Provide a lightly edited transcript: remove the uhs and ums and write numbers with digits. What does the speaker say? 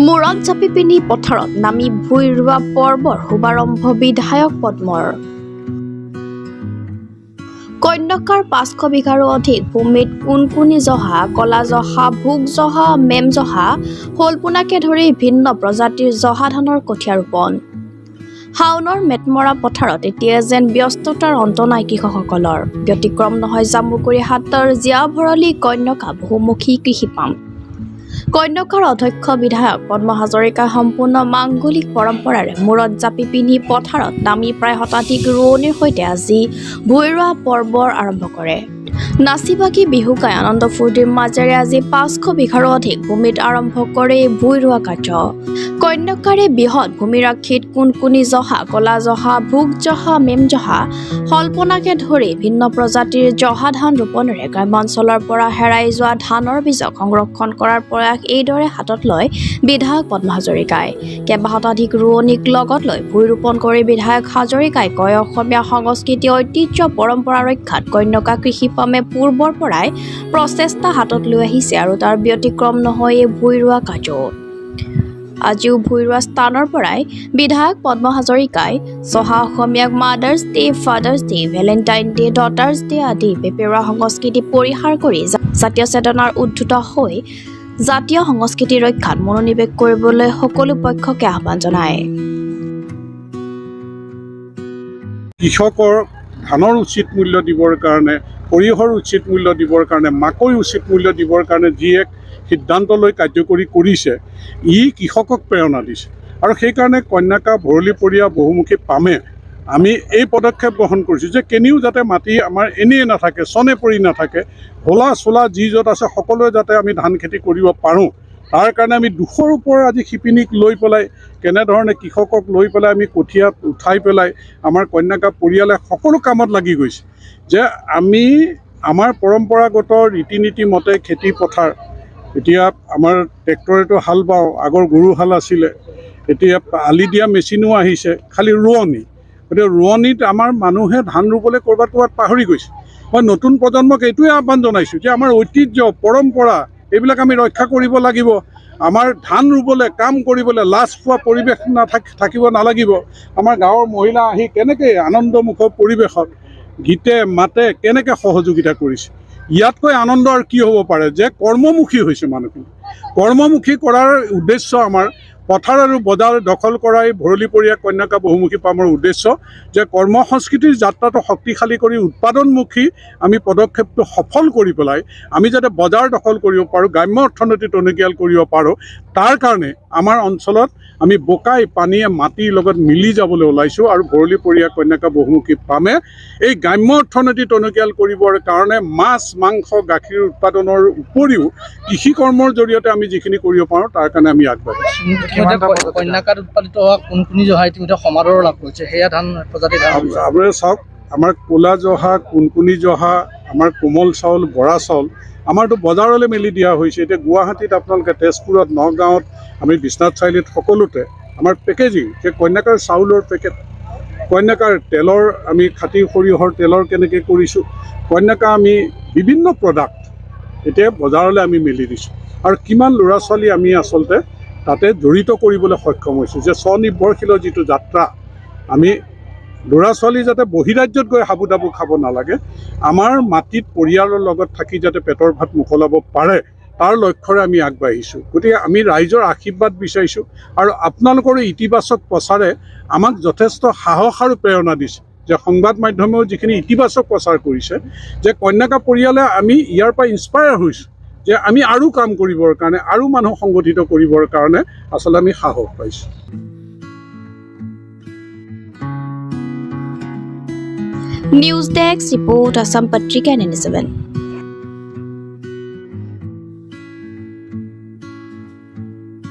মূৰত জাপি পিনি পথাৰত নামি ভুই ৰোৱা পৰ্বৰ শুভাৰম্ভ বিধায়ক পদ্মৰ। কন্যকাৰ 500 বিঘাৰো অধিক ভূমিত কুনকুনি জহা, কলা জহা, ভোগ জহা, মেম জহা, শলপোনাকে ধৰি ভিন্ন প্ৰজাতিৰ জহা ধানৰ কঠীয়া ৰোপণ। শাওনৰ মেটমৰা পথাৰত এতিয়া যেন ব্যস্ততাৰ অন্ত নাই কৃষকসকলৰ। ব্যতিক্ৰম নহয় জামুগুৰি হাটৰ জীয়া ভৰলী কন্যকা বহুমুখী কৃষি পাম। কন্যকাৰ অধ্যক্ষ বিধায়ক পদ্ম হাজৰিকাই সম্পূৰ্ণ মাংগলিক পৰম্পৰাৰে মূৰত জাপি পিন্ধি পথাৰত নামি প্ৰায় শতাধিক ৰোৱনীৰ সৈতে আজি ভুই ৰোৱা পৰ্বৰ আৰম্ভ কৰে। নাচি বাগি বিহু গাই আনন্দ ফূৰ্তিৰ মাজেৰে আজি 500 বিঘাৰো অধিক ভূমিত আৰম্ভ কৰে ভুই ৰোৱা কাৰ্য। কন্যকাৰে বৃহৎ ভূমিৰাশিত কুনকুনি জহা, কলা জহা, ভোগ জহা, মেম জহা, শলপোনাকে ধৰি ভিন্ন প্ৰজাতিৰ জহা ধান ৰোপণেৰে গ্ৰাম্যাঞ্চলৰ পৰা হেৰাই যোৱা ধানৰ বীজক সংৰক্ষণ কৰাৰ প্ৰয়াস এইদৰে হাতত লয় বিধায়ক পদ্ম হাজৰিকাই। কেইবা শতাধিক ৰোৱনীক লগত লৈ ভুই ৰোপণ কৰি বিধায়ক হাজৰিকাই কয়, অসমীয়া সংস্কৃতি ঐতিহ্য পৰম্পৰা ৰক্ষাত কন্যকা কৃষি পামে পূৰ্বৰ পৰাই প্ৰচেষ্টা হাতত লৈ আহিছে আৰু তাৰ ব্যতিক্ৰম নহয় এই ভুই ৰোৱা কাৰ্য। আজিও ভুই ৰোৱা স্থানৰ পৰাই বিধায়ক পদ্ম হাজৰিকাই জহা অসমীয়াক mothers day, father's day, Valentine day, daughters' day আদি বেপেৰুৱা সংস্কৃতি পৰিহাৰ কৰি জাতীয় চেতনাৰ উদ্ধত হৈ জাতীয় সংস্কৃতি ৰক্ষাত মনোনিৱেশ কৰিবলৈ সকলো পক্ষকে আহ্বান জনায়। কৃষকৰ ধানৰ উচিত মূল্য দিবৰ কাৰণে, সৰিয়হৰ উচিত মূল্য দিবৰ কাৰণে, মাকৈ উচিত মূল্য দিবৰ কাৰণে যি এক সিদ্ধান্ত লৈ কাৰ্যকৰী কৰিছে, ই কৃষকক প্ৰেৰণা দিছে। আৰু সেইকাৰণে কন্যকা ভৰলীপৰীয়া বহুমুখী পামে আমি এই পদক্ষেপ গ্ৰহণ কৰিছোঁ যে কেনিও যাতে মাটি আমাৰ এনেই নাথাকে, চনে পৰি নাথাকে, হোলা চোলা যি য'ত আছে সকলোৱে যাতে আমি ধান খেতি কৰিব পাৰোঁ। তাৰ কাৰণে আমি 200ৰ ওপৰৰ আজি শিপিনীক লৈ পেলাই কেনেধৰণে কৃষকক লৈ পেলাই আমি কঠীয়া উঠাই পেলাই আমাৰ কন্যকা পৰিয়ালে সকলো কামত লাগি গৈছে যে আমি আমাৰ পৰম্পৰাগত ৰীতি নীতি মতে খেতি পথাৰ, এতিয়া আমাৰ ট্ৰেক্টৰেতো হাল বাওঁ, আগৰ গৰু হাল আছিলে, এতিয়া আলি দিয়া মেচিনো আহিছে, খালি ৰোৱনী। গতিকে ৰোৱনীত আমাৰ মানুহে ধান ৰুবলৈ ক'ৰবাত পাহৰি গৈছে। মই নতুন প্ৰজন্মক এইটোৱে আহ্বান জনাইছোঁ যে আমাৰ ঐতিহ্য পৰম্পৰা এইবিলাক আমি ৰক্ষা কৰিব লাগিব। আমাৰ ধান ৰুবলৈ, কাম কৰিবলৈ লাজ পোৱা পৰিৱেশ থাকিব নালাগিব। আমাৰ গাঁৱৰ মহিলা আহি কেনেকৈ আনন্দমুখৰ পৰিৱেশত গীতে মাতে কেনেকৈ সহযোগিতা কৰিছে। ইয়াতকৈ আনন্দ আৰু কি হ'ব পাৰে যে কৰ্মমুখী হৈছে মানুহখিনি। কৰ্মমুখী কৰাৰ উদ্দেশ্য আমাৰ পথাৰ আৰু বজাৰ দখল কৰাই ভৰলীপৰীয়া কন্যকা বহুমুখী পামৰ উদ্দেশ্য যে কৰ্ম সংস্কৃতিৰ যাত্ৰাটো শক্তিশালী কৰি উৎপাদনমুখী আমি পদক্ষেপটো সফল কৰি পেলাই আমি যাতে বজাৰ দখল কৰিব পাৰোঁ, গ্ৰাম্য অৰ্থনীতি টনকিয়াল কৰিব পাৰোঁ, তাৰ কাৰণে আমাৰ অঞ্চলত আমি বোকাই পানীয়ে মাটিৰ লগত মিলি যাবলৈ ওলাইছোঁ। আৰু ভৰলীপৰীয়া কন্যকা বহুমুখী পামে এই গ্ৰাম্য অৰ্থনীতি টনকিয়াল কৰিবৰ কাৰণে মাছ, মাংস, গাখীৰ উৎপাদনৰ উপৰিও কৃষি কৰ্মৰ জৰিয়তে আমি যিখিনি কৰিব পাৰোঁ তাৰ কাৰণে আমি আগবাঢ়িছোঁ। কন্যাকাত উৎপাদিত হোৱা কুনকুনি জহা ইতিমধ্যে সমাদৰ লাভ কৰিছে, সেয়া ধান প্ৰজাতিৰ ধান। আপোনালোকে চাওক, আমাৰ ক'লা জহা, কুনকুনি জহা, আমাৰ কোমল চাউল, বৰা চাউল আমাৰতো বজাৰলৈ মেলি দিয়া হৈছে। এতিয়া গুৱাহাটীত আপোনালোকে তেজপুৰত, নগাঁৱত, আমি বিশ্বনাথ চাৰিআলিত সকলোতে আমাৰ পেকেজিং যে কন্যাকাৰ চাউলৰ পেকেট, কন্যাকাৰ তেলৰ আমি খাটি সৰিয়হৰ তেলৰ কেনেকৈ কৰিছোঁ, কন্যাকা আমি বিভিন্ন প্ৰডাক্ট এতিয়া বজাৰলৈ আমি মেলি দিছোঁ। আৰু কিমান ল'ৰা ছোৱালী আমি আচলতে তাতে জড়িত কৰিবলৈ সক্ষম হৈছোঁ যে স্বনিৰ্ভৰশীলৰ যিটো যাত্ৰা, আমি ল'ৰা ছোৱালী যাতে বহিৰাজ্যত গৈ হাবু দাবু খাব নালাগে, আমাৰ মাটিত পৰিয়ালৰ লগত থাকি যাতে পেটৰ ভাত মোকলাব পাৰে, তাৰ লক্ষ্যৰে আমি আগবাঢ়িছোঁ। গতিকে আমি ৰাইজৰ আশীৰ্বাদ বিচাৰিছোঁ আৰু আপোনালোকৰ ইতিবাচক প্ৰচাৰে আমাক যথেষ্ট সাহস আৰু প্ৰেৰণা দিছে যে সংবাদ মাধ্যমেও যিখিনি ইতিবাচক প্ৰচাৰ কৰিছে যে কন্যাকা পৰিয়ালে আমি ইয়াৰ পৰা ইনস্পায়াৰ হৈছোঁ যে আমি আৰু কাম কৰিবৰ কাৰণে, আৰু মানুহ সংগঠিত কৰিবৰ কাৰণে আচলতে আমি সাহস পাইছোঁ। নিউজ ডেস্ক ৰিপোৰ্ট, আসাম পত্ৰিকা 97।